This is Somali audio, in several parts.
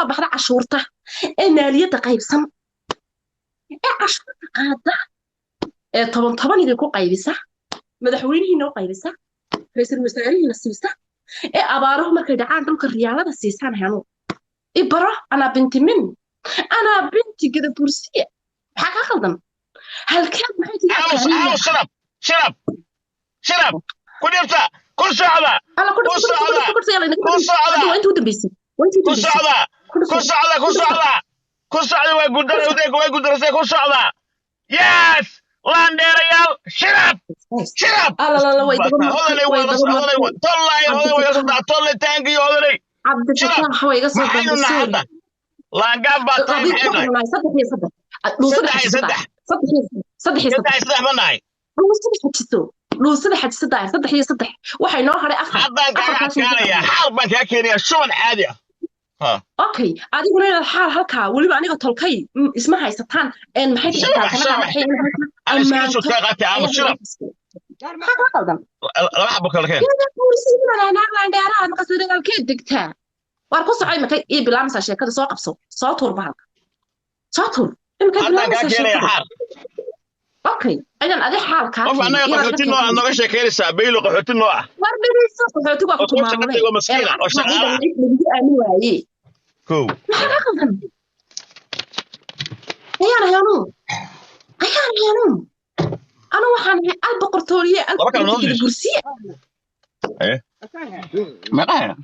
baxda cashuurta ee maaliyadda qaybsan ee cashuurta qaada ee toban idinku qaybisa madaxweynihiina u qaybisa ra'iisul wasaarihiina siisa ee abaaruhu markay dhacaan dhulka riyaalada siisaan hanu ibaro anaa binti min anaa binti gada bursiya maxaa ka khaldan halkeed maxay tihi عامس شرب كل يفتح كل صعبة alla ku كل صعبة كل صعبة waa intuu dambeysay كل صعبة كل صعبة كل صعبة كل صعبة ويقدر كل صعبة يس لاندير ريال شرب alla la way طلع طلع تانكي هذا cabdifatax way iga soo dambeysay لانقاب باطل صدح بناي dhuusada xajisada saddex iyo saddex waxay noo haray afar حضان كان يا حال بنك كينيا شون عادي ها okay adiguna inaad xaal halkaa weliba aniga tolkay isma haysataan een maxay انا سكت كاغاتي عام شرب لا حبك لكن degtaa waar ku socay markay ii bilaamasa sheekada soo qabso soo tuur bahalka soo tuur حضان كان يا حال okay ayaan adi xaalkaa qof anaga qaxootin noo naga sheekeynaysaa baylo qaxootin noo ah war beriso qaxootiga ku tumaamulay oo maskiina oo shaqaala aan waaye ko maxaa ka qaldan ayaan hayano ana waxaan ahay al boqortooyo al bursiya ما قاعد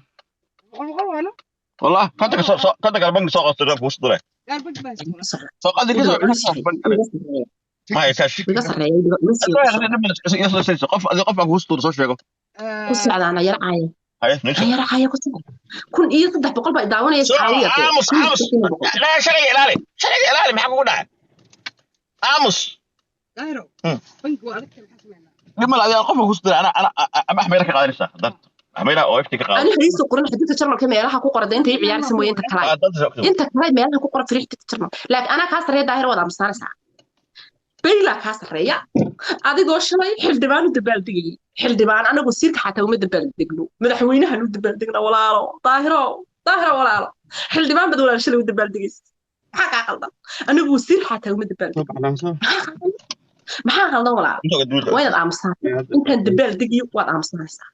والله كنت قلبك سوق الصدر في وسط سوق هذه ما يساش قف قف وسط soo sheego ku socda ana yarcaya yarcaya ku socda kun iyo 300 baa daawanaya saawiyada لا شرعي إلالي maxaa kugu dhacay aamus دايرو بنك وأركب حسمنا لما لا قف وسط انا احمد ka qaadanaysa dad احمد oo ifti ka qaad ana xiriiso qoran xididka jarmalka meelaha ku qorada inta ciyaaraysan way inta kale meelaha ku qoran xididka jarmal laakiin ana ka sareeyo daahir wada amsaanaysa bayla ka sareeya adigoo shalay xildhibaan u dabaaldegay xildhibaan anagu siirka xataa uma dabaaldegno madaxweynaha u dabaaldegna walaalo daahiro walaalo xildhibaan bad walaal shalay u dabaaldegay maxaa ka qaldan anagu siir xataa uma dabaaldegno maxaa qaldan walaal waad amsaan intaan dabaaldegiyo waad amsaanaysaa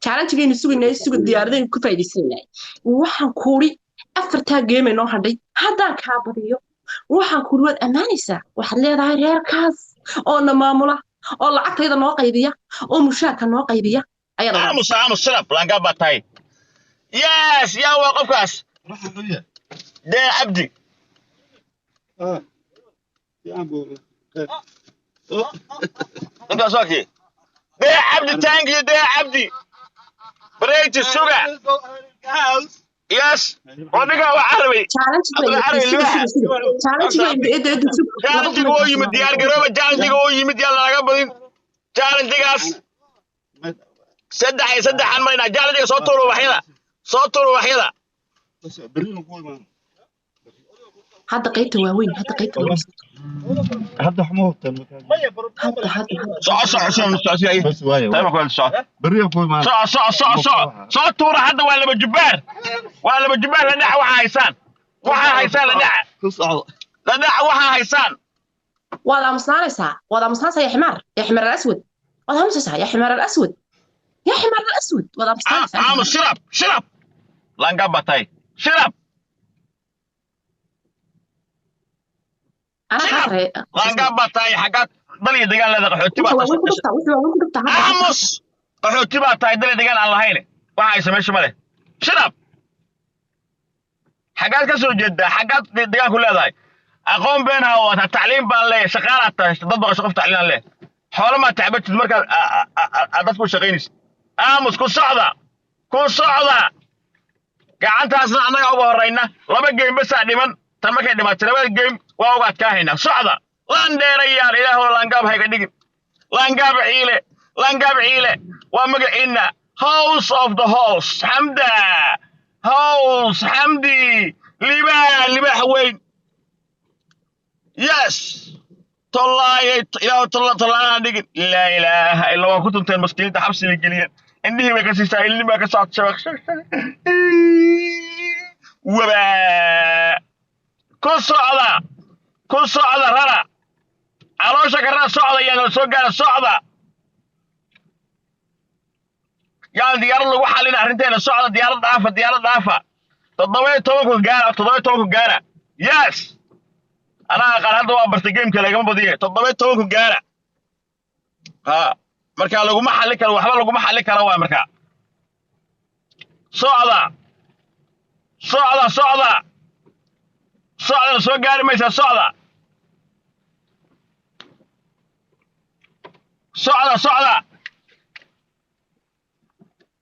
challenge-geenu sugu diyaaradayn ku faa'iideysanay waxaan kuuri afartaa game noo hadhay haddaan ka badiyo waxaan kuuri waad amaanaysaa waxaad leedahay reerkaas oo na maamula oo lacagtayda noo qaybiya oo mushaarka noo qaybiya ayada aamus sharaf laanga batay yes yaa waa qofkaas de abdi انت ساكي ده عبد تانجي ده عبدي بريت السوق يس ونقا وعربي challenge هو يمد ديار قرابة challenge هو يمد يلا لقى بدين challenge قاس سدح عن مرينا challenge صوتوا وحيدة هذا قيت واوين هذا حموه صع بس واي تمام كل صع بري اخوي ما صع تورا حدا ولا بجبار لنح وحا هيسان لنح لنح وحا هيسان ولا مصنعسا يا حمار الاسود ولا مصنعسا يا حمار الاسود ولا مصنعسا عام شرب لانقا باتاي شرب انا حاسه لانقا باتاي حاجات دلي دغان لدا قحوتي بaa aamus قحوتي baa tahay dali degan aan lahayn waxa ay sameeyay male shirab xagaad ka soo jeeda xagaad degan ku leedahay aqoon beenaha oo tacliin baan leeyahay shaqaalaad tahay dad baa shaqo tacliin leh xoolo ma tacbatid marka dad ku shaqeynaysid aamus ku socda gacantaasna anaga uga horeyna laba game bas dhiman tan markay dhimaato laba game waa uga adkaahayna socda laan dheerayaal ilaahu laangaab hayga dhigin laangaab ciile waa magaciina house of the house xamdi libaax weyn yes طلعت إلى طلعنا دقن لا إله إلا الله كنتم تنمسكين تحبسي الجليل إني ما كسي سائلني ما كسات شبك وبا كل صعدة رنا على شكرنا صعدة يعني سوقنا صعدة يعني ديار الله وحالنا هرنتين صعدة ديار ضعفة تضوي توكل جارة يس أنا قال هذا هو برتقيم كلا جنب بديه تضوي توكل جارة ها مركا لو ما حلك لو حبل لو ما حلك لو مركا صعدة سو جاري ميسا صعدة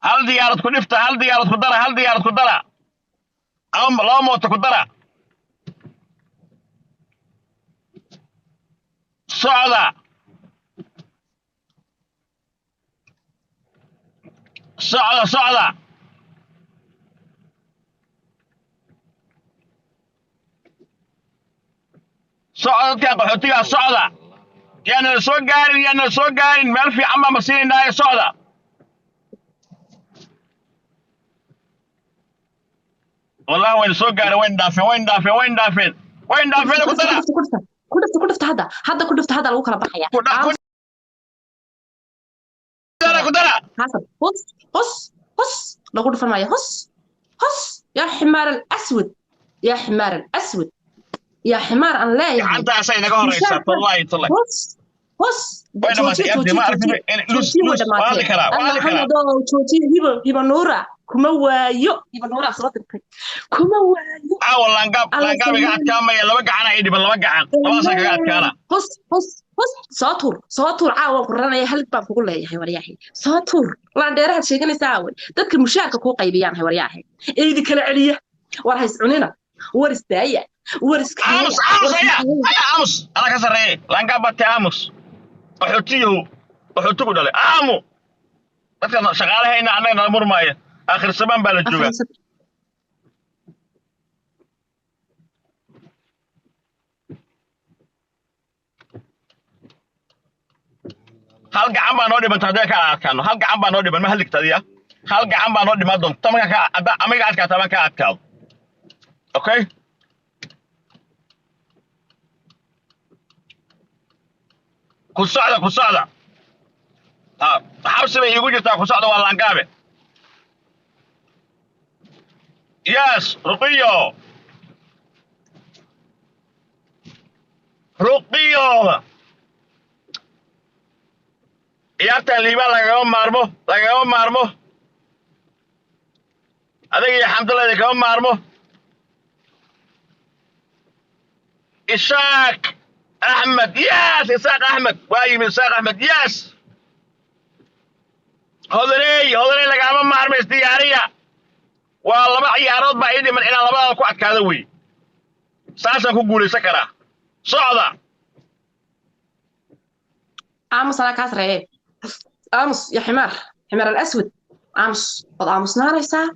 هل ديارة كنفتة هل ديارة كدرة أم لا موت كدرة صعدة كان قحوتيها صعدة يعني سو جارين مال في عما مسيرين ناي صعدة والله وين سو جاري وين دافين كدفت هذا لو كلا بحيا كدرة حسن هص لو كنت فهمي هص يا حمار الأسود يا حمار أن لا يا أنت عشان نقول رئيس والله هص وين ما تيجي ما أعرف لوس والله كلام هبة نورا كما وايو هبة نورا صوتك كما وايو والله نقاب قاعد كام يلا بقى أنا عيدي بالله بقى خلاص قاعد كانا هص صوتور عاوا قرنا يا هل بان كقول لي يا ورياحي صوتور لا ديرها شيغان ساوي dadka mushaarka ku qaybiyaan hay wariyaahay eedi kala celiya war hayscunina war istaaya war iska aamus ana ka sareey langa bate aamus wuxuu dhalay aamu dadka shaqaalahayna anaga murmaya aakhir saban baa la joogaa hal gacan baa noo dhiman taday ka adkaano hal gacan baa noo dhiman ma haligtadiya hal gacan baa noo dhiman doon tamka ka amiga adkaata ma ka adkaado okay ku socda xabsi bay igu jirtaa ku socda waa laangaabe yes ruqiyo ciyaartan liibaan lagama maarmo adiga iyo xamdullada kama maarmo isaaq axmed waa yimid isaaq axmed yes hodaney lagama maarmo isdiyaariya waa laba ciyaarood baa ii dhiman inaan labadaba ku adkaado wey saasaan ku guulaysan karaa socda aamus أنا كاسرة aamus يا حمار الأسود aamus naaraysaa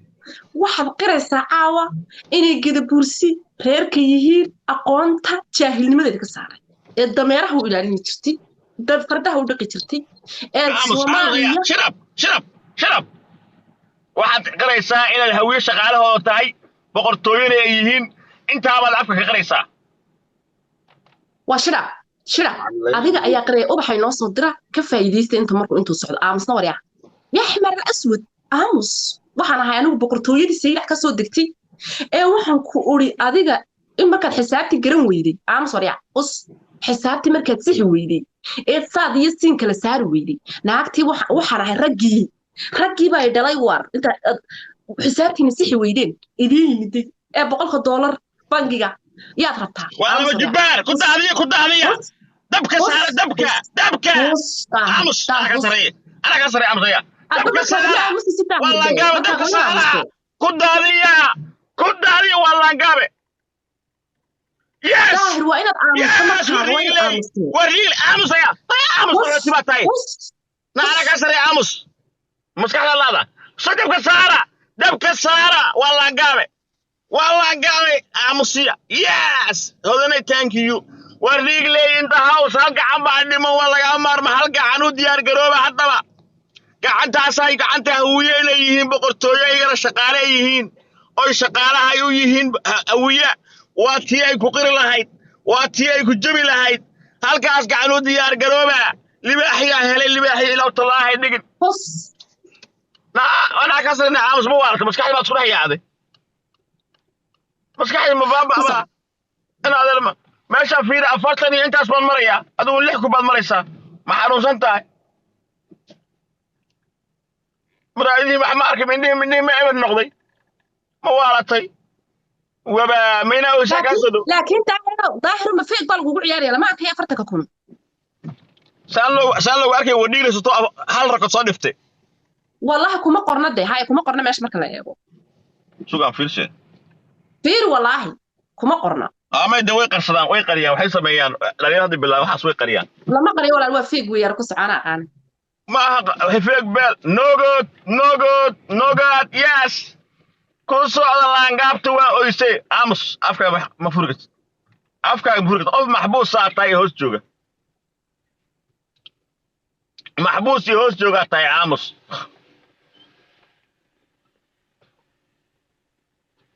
waxaad qiraysaa caawa inay gadabuursi reerka yihiin aqoonta jaahilnimadeeda ka saaray ee dameeraha u ilaalin jirtay dad fardaha u dhaqi jirtay ee Soomaaliya shirab waxaad qiraysaa inaad hawiye shaqaalahooda tahay boqortooyada ay yihiin intaabaad afka ka qiraysaa waa shirab adiga ayaa qiray ubaxay noo soo dira ka faa'iideysta intuu socdo aamusna waryaa yaa ximar aswad aamus waxaan ahay anigu boqortooyadii saylax ka soo degtay ee waxaan ku uri adiga in markaad xisaabti garan weyday aamus waryaa xisaabti markaad sixi weyday ee saad iyo siin kala saari weyday naagtii waxaan ahay raggii baa dhalay war inta xisaabtiina sixi weydeen idin yimiday ee $100 bangiga yaad rabtaa waa laba jibaar ku daadiya dabka saara dabka aamus ana ka sareey amraya dabka saara waa laangaabe dabka saara ku daadiya waa laangaabe yes daahir waa inaad aamusto wariil aamusaya aamus waa tahay ana ka sareey aamus maskaxda laada soo dabka saara waa laangaabe aamusiya yes hodanay thank you wardiigley in the house hal gacan baa dhiman waa laga maarma hal gacan u diyaar garooba haddaba gacantaasay gacanta hawiye inay yihiin boqortooyo igana shaqaale yihiin oy shaqaalaha ay u yihiin awiya waa tii ay ku qiri lahayd waa tii ay ku jabi lahayd halkaas gacan u diyaar garooba libaaxiyaa helay libaaxi ilaw tallaahay dhigin أنا كسرنا عامس مو وارد مسكحي ما تصلح يا هذا مسكحي مبابا أنا هذا لما ما شاف فينا أفرتني أنت أصلا مريا أدون لحكوا بعد مريسا ما حروس أنت مرأيني ما مارك مني ما عمل نقضي موالتي وبا مينا وشاك أصدو لكن ظاهر ما فيك بالغو عياري لما أنت هي أفرتك أكون سألوا أركي ودي لي سطوع هل ركض صادفتي والله كما قرنا ده هاي كما قرنا ماش مركلا يابو شو قام فيرش فير والله كما قرنا ما يدوي قرصان وي قريان waxay sameeyaan dhalinyarada bilaa waxa way qariyaan lama qariyo walaal waa feeg weeyar ku socana aan ma aha feeg bel no good yes ku socda laangaabta waa oysay amus afka ma furgad of maxbuus saatay hoos jooga maxbuus hoos jooga tay amus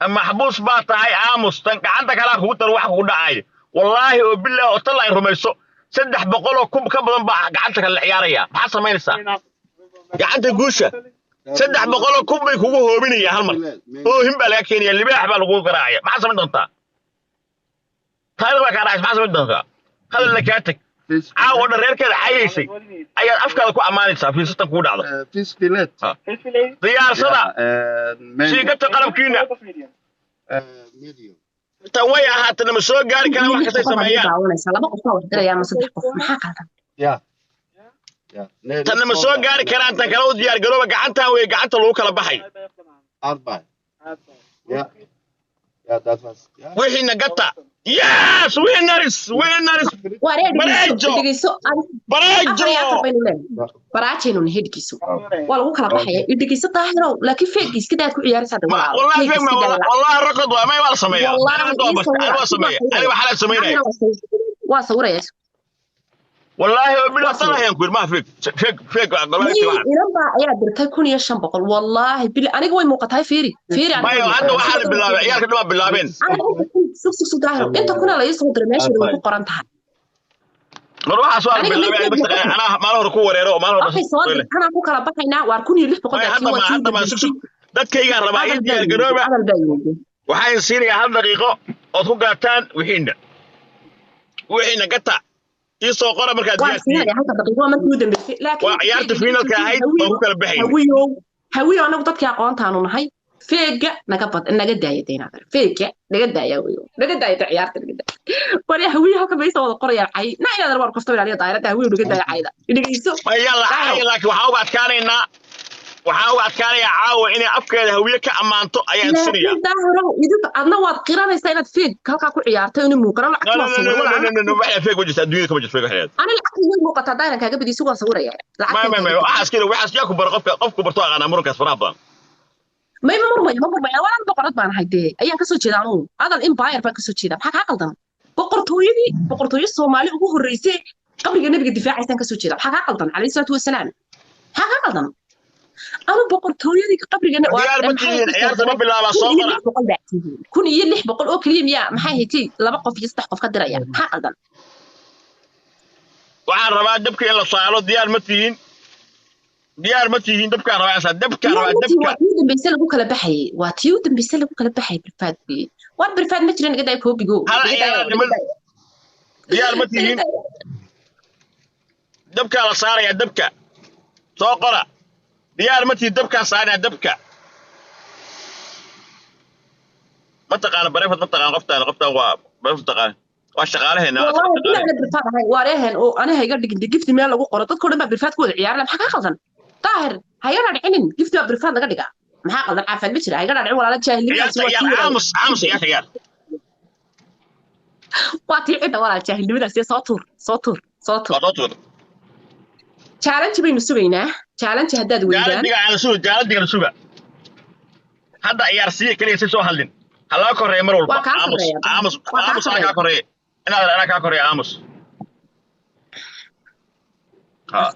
محبوس باطاي عامس عندك على خوت الواحد ودعاي والله وبالله وطلع رميسو سدح بقوله كم بدن بقى عندك العياريه حصل ما ينسى عندك جوشه سدح بقوله كم بيكوغو هوبينيا هالمر او هم بلا كينيا اللي بيح بقى لغو قرايه ما حصل من دونتا هذا بقى رايح ما حصل من دونتا هذا اللي كاتك عاود reerkeeda xayeysay ayaa afkaada ku amaanaysaa fiisatan ku dhacdo fiisfilet diyaarsada shiigata qalabkiina medium tan way ahaatana ma soo gaari karaan wax kasta sameeyaan laba qof oo diraya ama saddex qof maxaa qaldan ya tan ma soo gaari karaan tan kala u diyaar garooba gacantan way gacanta lagu kala baxay arba ya that was wixii nagata yes winners baraajaynu nahedkiisu waa lagu kala baxaya idhigiisa daahiro laakiin feegiis ka daad ku ciyaaraysa wallahi raqad waa may wala sameeyaa ani waxa la sameeyaa waa sawiraya والله بالله طلع ينكر ما فيك إنما يا درتي كوني يشان بقول والله بالله أنا قوي موقتها فيري ما عنده واحد بالله عيالك ما باللابين سوق داهر أنت كنا لا يصدر ماشي لو قرنتها نروح سؤال بالله بس أنا ما له ركوع ولا ما له أخي سؤال أنا أبوك على بقينا واركوني اللي بقول حتى ما سوق ده كي قرب عيد يا الجنوب وحين سيري هذا دقيقة أتوقع قاتان وحين قطع يسوع قرا مركز يعني هذا دقيقة ما تودن بس لكن وعيارت فينا كهيد ما هو كلا بحين هوي أنا بدك يا قوان تانون هاي فيجا نقبض نقداية دينا فيجا نقداية ويو نقداية عيارت نقداية ولا هوي هكذا بيسوي القرية عي نا يا دربار كفتوا عليه دايرة هوي نقداية عيدا يدقيسو يلا عي لك وحاول كانينا يا عاو إني أفكر هوية كأمانتو أي إنسانية. لا يدوب أنا واحد قرار يستعين فيك كلك أكو عيارته إنه مو قرار العقل لا فيك وجهة الدنيا كم وجهة فيك حياة. أنا العقل يوم مقطع دايرة كأجا بدي سوى صورة يعني. ما وحاس كده وحاس ياكم برقفكم برتوع أنا مركز فرابا. ما ولا بقرات بان هيدي أيام كسر كذا هذا الإمباير بكسر كذا حق عقل ده بقرتوي الصومالي وهو الرئيس قبل النبي الدفاع عشان كسر كذا حق عقل ده عليه الصلاة والسلام حق عقل ده أنا بقرتويدي قبل جنا عيار سبب بالله صومرة كوني يلح بقول أوكليم يا محاهيتي لا بقى في يستحقف قدر يا حقا وعن ربع دبك إلا صاروا ديار متين دبك ربع دبك واتيودن بيسلبوا كلا بحي واتيودن بيسلبوا كلا بحي بالفاد بي وان بالفاد مترين قدا يكون بيجو ديار متين دبك على صار يا دبك صقرة ديار متي دبكة صانع دبكة ما تقال بريفة ما تقال غفتة وبريفة تقال واشتغاله هنا والله أنا برفات هاي واريهن وأنا هيقدر جفت ميل لو قرطت كل ما برفات كود عيار لم حكى خلصن طاهر هيقدر عين جفت برفات دقيقة ما حق ذا عفن بيشر هيقدر عين ولا جاهل عامس يا خيال واتي عدا ولا جاهل لماذا سي صوتور challenge بين سوينا challenge هداد ويدان challenge على سوق هذا عيار سي كلي سو هلين هلا كوري مرول عامس انا كوري انا كوري عامس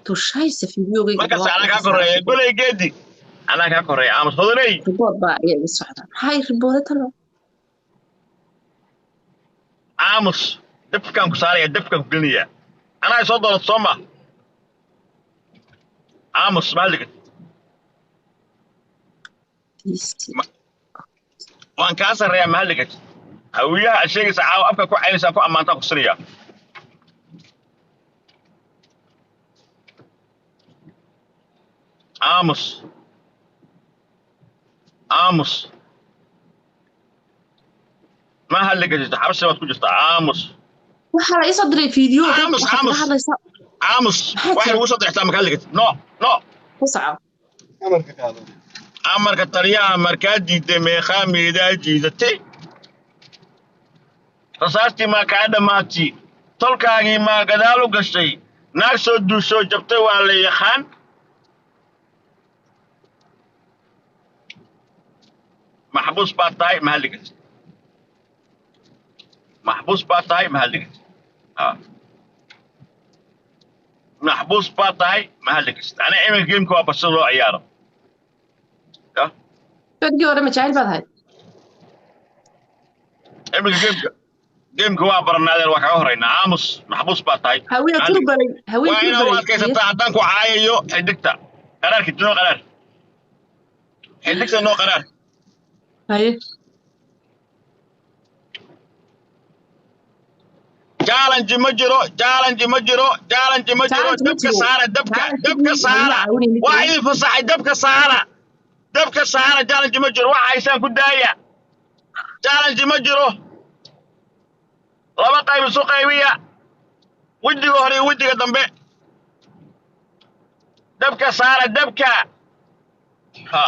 تو شايسه في بيوغي ما كان انا كوري قولي جدي أنا كاكوري عامس خذني ريبورت بقى يا السعودة هاي ريبورت له عامس دفكم كسارية دفكم قلنية أنا يصدر الصمة عامس مالك وان كاسر يا مالك هوية الشيء ساعة أفكر كو عين ساكو أما أنت قصرية عامس ما هلك حبس ما تكون جست عامس waxaa la isoo diray fiidiyoo عامس واحد وصل احترامك هلك نو ku soco amarka taliyaha markaad diiday meeqaa miidaa jiidatay rasaastii maa kaa dhammaatay tolkaagii maa gadaal u gashay naag soo duushoo jabtay waa la yaqaan maxbuus baa tahay mahalligat maxbuus baa tahay mahalligat maxbuus baa tahay mahalligat ana iminka geemka waa basho loo ciyaaro dadkii hore majaahil baad ahayd iminka geemka waa baranaadeen waa kaga horeynaa aamus maxbuus baa tahay hawiya turbalay waa inaad u adkaysataa haddaan ku caayayo xidigta qaraarka noo qaraar xidigta noo qaraar haye challenge ma jiro dabka saara waa idin fasaxay dabka saara challenge ma jiro waxa aysan ku daaya challenge ma jiro laba qayb isu qaybiya wajiga hore iyo wajiga dambe dabka saara ha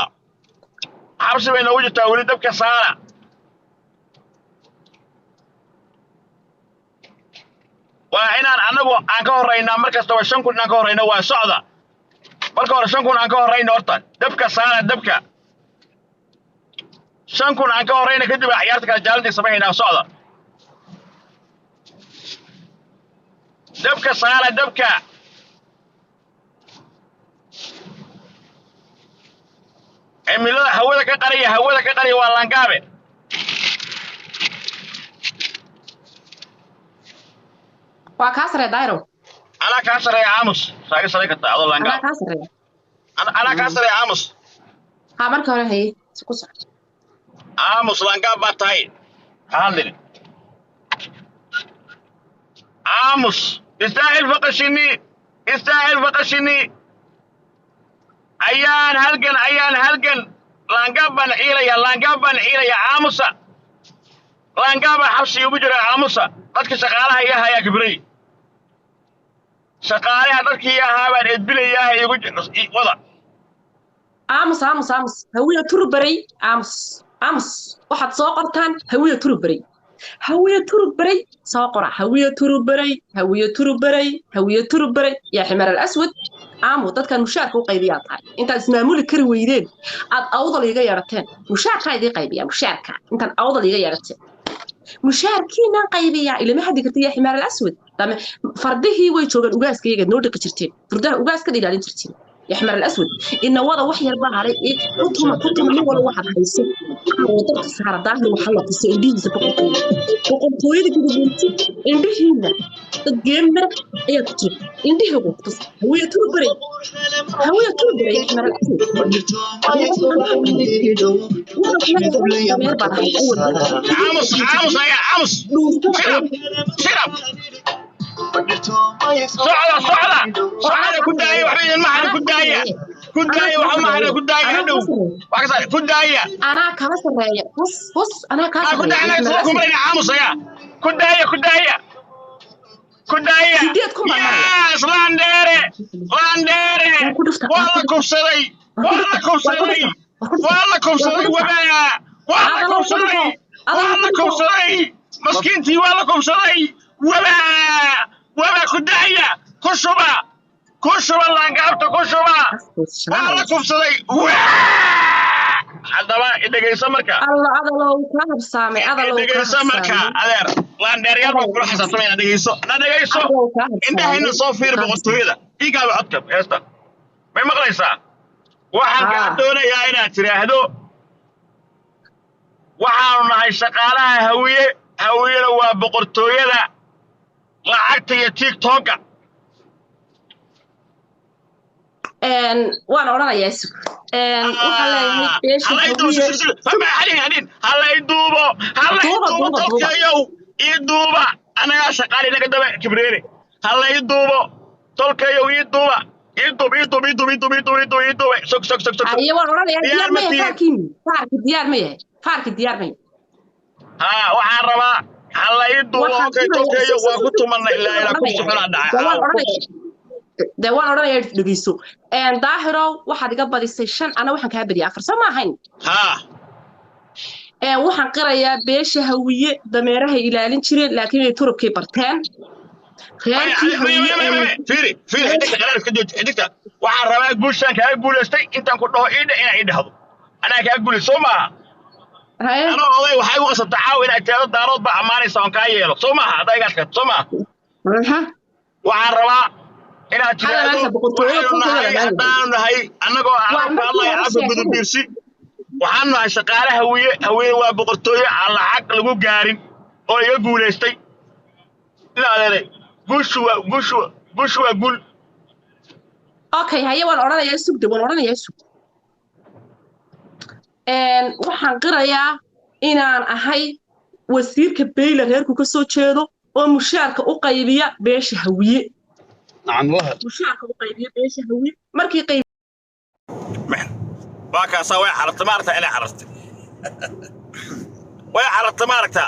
xabsi bay noogu jirtaa weli dabka saara waa inaan anagu aan ka horeynaa markastaba 5 kun aan ka horeyno waa socda marka hore 5 kun aan ka horeyno horta dabka saara 5 kun aan ka horeyno kadib ciyaarta kala jaalantii sameeynaa socda dabka saara cimilada hawada ka qariya waa laangaabe waa kaa saree daayro أنا كاسر يا عامس ساقي سريك تعال الله anaa kaa saree أنا كاسر يا عامس ها marka hore haye si ku soco عامس لانقاب باتاي هالين عامس يستاهل فقشني أيان هلقن لانقاب بان يا عامسة لانقاب حبسي يبجر عامسة dadka shaqaalaha iyaha ayaa kibrey shaqaalaha dadkii iyaha baan edbilayaa igu wada aamus hawiya turbaray aamus waxaad soo qortaan hawiya turbaray soo qora hawiya turbaray yaa ximar al-aswad aamu dadkan mushaarka u qaybiyaa tahay intaad ismaamuli kari weydeen aad awdal iga yarateen mushaarka idii qaybiyaa mushaarka intaan awdal iga yarateen mushaarkiina qaybiyaa ilama haddi kartay yaa ximar al-aswad dama fardihii way joogan ugaaskayga noo dhiqi jirteen fardaha ugaaska ilaalin jirteen يا حمار الأسود إن وضع وحي أربعة عليه إيه كنتم من ولا واحد حيصير وطرق السحرة ظاهر وحلق السعوديين وقلتوا يدك بنتي إنديه هنا الجيمر أي كتير إنديه هو قص هو يتربري يا حمار الأسود عامس شرب صعدة كداية وحبيبي المحل كداية وحمحل كداية هدو وحكسر كداية أنا كاسر رايا بص أنا كاسر كداية أنا أسمعكم بين عامس يا كداية ياس لانديري والله كفصلي والله كفصلي مسكينتي والله كفصلي ولا كداية كشبة لانقابته كشبة والله كفصلي haddaba idageyso marka Allah adalo ka habsaamay idageyso marka adeer waan dheeriyada ku xasaabtamay idageyso indahayna soo fiir boqortooyada iiga codka heesta may maqlaysaa waxaan kaa doonayaa inaad tiraahdo waxaanu nahay shaqaalaha hawiye hawiyena waa boqortooyada lacagta iyo tiktoka waan odhanayaa isug waxaan leeyahay beesha hallay duubo tolkayow ii duuba anagaa shaqaali naga daba kibreere hallay duubo tolkayow ii duuba سك أيوة والله ديار ما يفاركين فارك ديار ما يه فارك ديار ما ها وعربا هلا يدو توكي وقت من إلا كل سكان ده وانا رأي دقيسو and ظاهرة واحد قبل السيشن أنا واحد كهبدي آخر سما هين واحد قرية بيش هوية دميرها إلى لينشري لكن يترك كبرتان فيري عندك waxaan rabaa guushan ka guuleystay intaan ku dhaho ina hado ana ka guuleyso ma ana oday waxay u qasabtaa caaw ina taado daarood ba amaanaysa on ka yeelo soo ma adaygaas ka soo ma waxaan rabaa ina tiraado nahay anagoo Allah ya abdu gudubirsi waxaan nahay shaqaalaha hawiye waa boqortooyo aan lacag lagu gaarin oo iga guuleystay ina leeyahay guushu waa guul okay هيا وأنا أرانا يسوق ده وأنا أرانا يسوق waxaan qirayaa inaan ahay wasiirka beela reerku ka soo jeedo oo mushaarka u qaybiya beesha hawiye nacam waxa mushaarka u qaybiya beesha hawiye markii qayb waa ka soo way xarta maarta ila xarta way xarta maarta